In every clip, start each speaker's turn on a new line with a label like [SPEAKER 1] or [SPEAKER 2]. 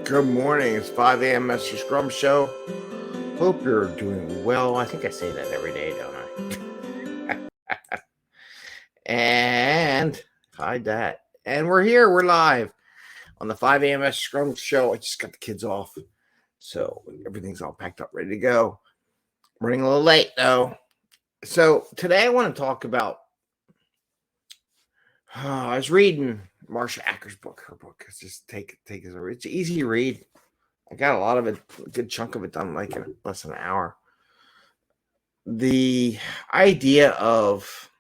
[SPEAKER 1] Good morning. It's 5 a.m. Mester Scrum Show. Hope you're doing well. I think I say that every day, don't I? And hide that. And we're here. We're live on the 5 a.m. Mester Scrum Show. I just got the kids off, so everything's all packed up, ready to go. Running a little late, though. So today I want to talk about I was reading Marsha Acker's book. Her book is just take it as a it's easy to read. I got a lot of it, a good chunk of it done like in less than an hour. The idea of,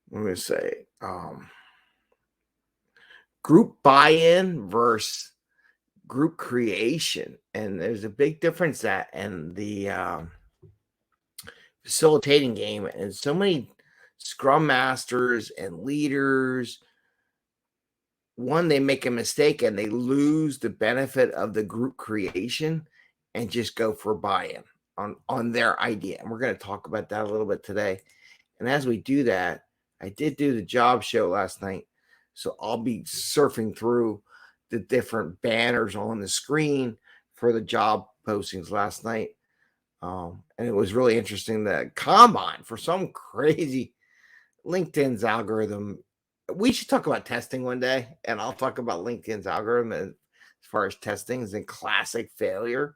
[SPEAKER 1] let me say, group buy-in versus group creation, and there's a big difference that and the facilitating game, and so many Scrum masters and leaders, one, they make a mistake and they lose the benefit of the group creation and just go for buy-in on their idea. And we're going to talk about that a little bit today. And as we do that, I did do the job show last night, so I'll be surfing through the different banners on the screen for the job postings last night. And it was really interesting that Combine, for some crazy LinkedIn's algorithm. We should talk about testing one day, and I'll talk about LinkedIn's algorithm as far as testing is a classic failure.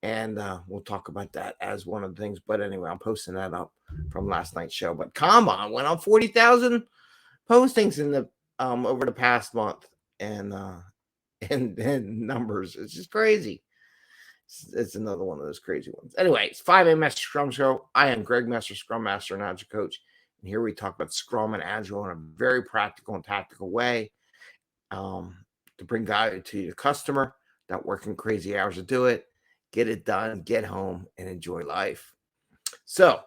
[SPEAKER 1] And we'll talk about that as one of the things. But anyway, I'm posting that up from last night's show. But Combine went on 40,000 postings in the over the past month, and numbers. It's just crazy. It's another one of those crazy ones. Anyway, it's 5 a.m. Mester Scrum Show. I am Greg Mester, Scrum Master and Agile Coach. And here we talk about Scrum and Agile in a very practical and tactical way to bring value to your customer, not working crazy hours to do it. Get it done, get home, and enjoy life. So,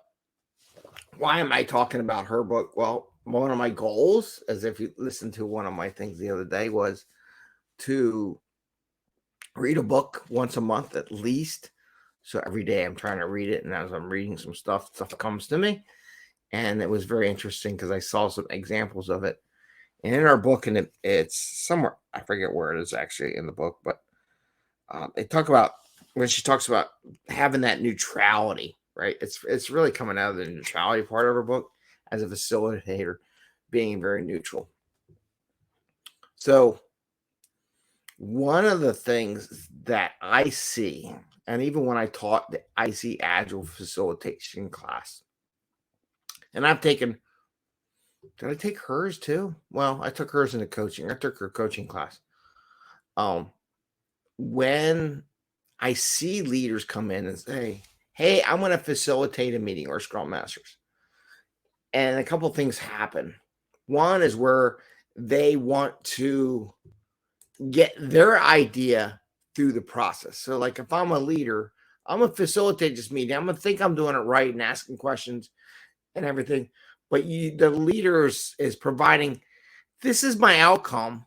[SPEAKER 1] why am I talking about her book? Well, one of my goals, as if you listened to one of my things the other day, was to read a book once a month at least. So every day I'm trying to read it, and as I'm reading some stuff comes to me. And it was very interesting because I saw some examples of it. And in our book, and it's somewhere, I forget where it is actually in the book, but they talk about, when she talks about having that neutrality, right? It's really coming out of the neutrality part of her book as a facilitator, being very neutral. So one of the things that I see, and even when I taught the IC Agile facilitation class, and I've taken, did I take hers too? Well, I took hers in the coaching. I took her coaching class. When I see leaders come in and say, hey, I'm going to facilitate a meeting, or Scrum Masters, and a couple of things happen. One is where they want to get their idea through the process. So like if I'm a leader, I'm going to facilitate this meeting. I'm going to think I'm doing it right and asking questions and everything. But the leader is providing, this is my outcome,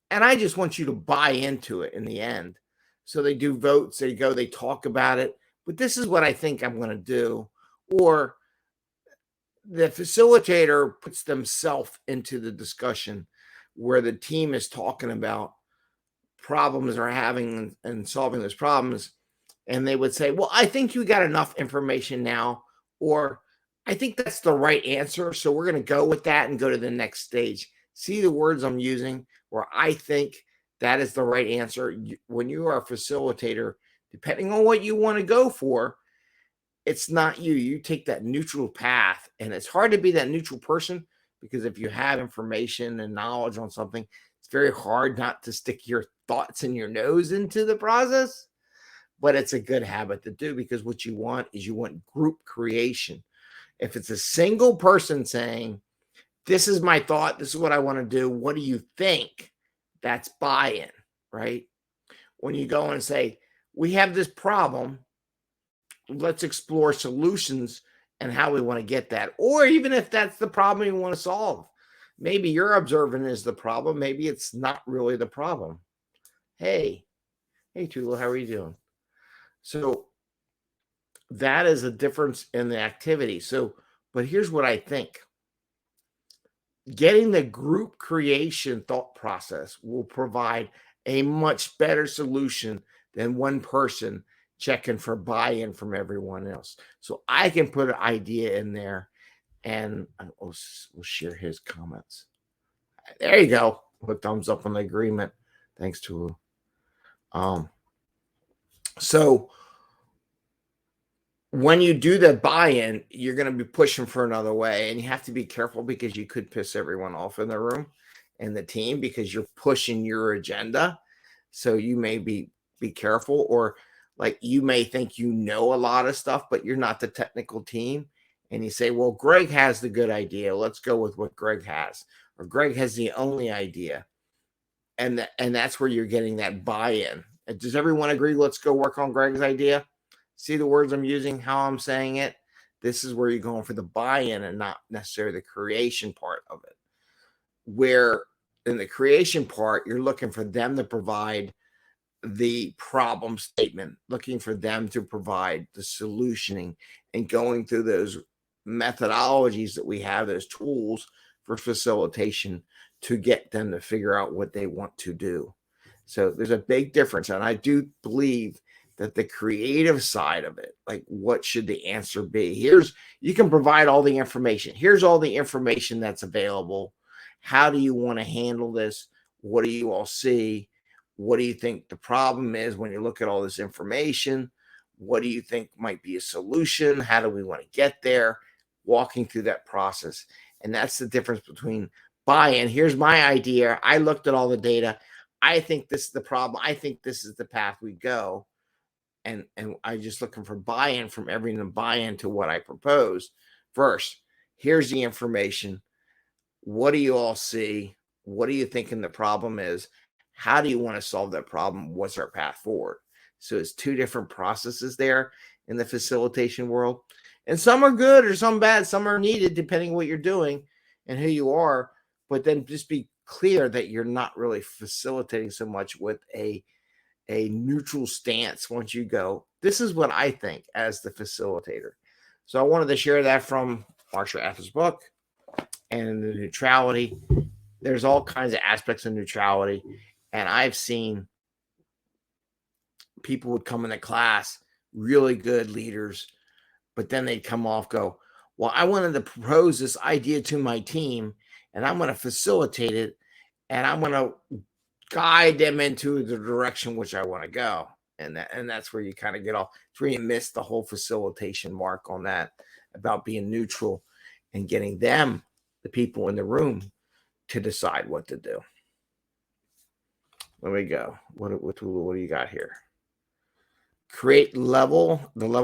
[SPEAKER 1] and I just want you to buy into it in the end. So they do votes, they talk about it, but this is what I think I'm going to do. Or the facilitator puts themselves into the discussion where the team is talking about problems they're having and solving those problems. And they would say, well, I think you got enough information now, or I think that's the right answer, so we're going to go with that and go to the next stage. See the words I'm using, where I think that is the right answer. When you are a facilitator, depending on what you want to go for, it's not you. You take that neutral path, and it's hard to be that neutral person because if you have information and knowledge on something, it's very hard not to stick your thoughts and your nose into the process. But it's a good habit to do, because what you want is you want group creation. If it's a single person saying, this is my thought, this is what I want to do, what do you think? That's buy-in, right? When you go and say, we have this problem, let's explore solutions and how we want to get that. Or even if that's the problem you want to solve, maybe you're observing is the problem, maybe it's not really the problem. Hey Tula, how are you doing? So that is a difference in the activity. So, but here's what I think. Getting the group creation thought process will provide a much better solution than one person checking for buy-in from everyone else. So I can put an idea in there, and we'll share his comments. There you go. A thumbs up on the agreement. Thanks to so when you do the buy-in, you're going to be pushing for another way, and you have to be careful because you could piss everyone off in the room and the team because you're pushing your agenda. So you may be careful, or like you may think you know a lot of stuff, but you're not the technical team. And you say, well, Greg has the good idea. Let's go with what Greg has. Or Greg has the only idea. And that's where you're getting that buy-in. Does everyone agree? Let's go work on Greg's idea. See the words I'm using, how I'm saying it? This is where you're going for the buy-in and not necessarily the creation part of it. Where in the creation part, you're looking for them to provide the problem statement, looking for them to provide the solutioning, and going through those methodologies that we have, those tools for facilitation to get them to figure out what they want to do. So there's a big difference. And I do believe that the creative side of it, like what should the answer be? You can provide all the information. Here's all the information that's available. How do you want to handle this? What do you all see? What do you think the problem is when you look at all this information? What do you think might be a solution? How do we want to get there? Walking through that process. And that's the difference between buy-in. Here's my idea. I looked at all the data. I think this is the problem. I think this is the path we go. And I'm just looking for buy-in from everyone to buy into what I propose. First, here's the information. What do you all see? What are you thinking the problem is? How do you want to solve that problem? What's our path forward? So it's two different processes there in the facilitation world. And some are good or some bad. Some are needed depending on what you're doing and who you are. But then just be clear that you're not really facilitating so much with a neutral stance once you go, this is what I think as the facilitator. So I wanted to share that from Marsha Eff's book and the neutrality. There's all kinds of aspects of neutrality. And I've seen people would come into class, really good leaders, but then they'd come off, go, well, I wanted to propose this idea to my team, and I'm going to facilitate it, and I'm going to guide them into the direction which I want to go. And that's where you kind of get off. It's where you miss the whole facilitation mark on that, about being neutral and getting them, the people in the room, to decide what to do. There we go. What do you got here? Create the level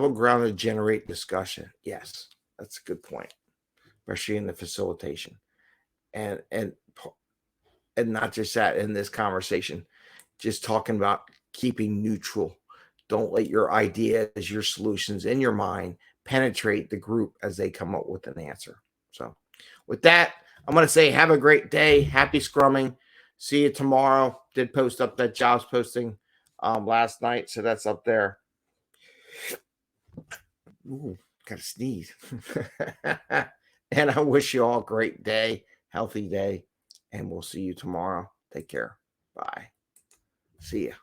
[SPEAKER 1] ground to generate discussion. Yes, that's a good point, especially in the facilitation. And not just that in this conversation, just talking about keeping neutral. Don't let your ideas, your solutions in your mind penetrate the group as they come up with an answer. So with that, I'm going to say have a great day. Happy scrumming. See you tomorrow. Did post up that jobs posting last night, so that's up there. Ooh, got to sneeze. And I wish you all a great day, healthy day, and we'll see you tomorrow. Take care. Bye. See ya.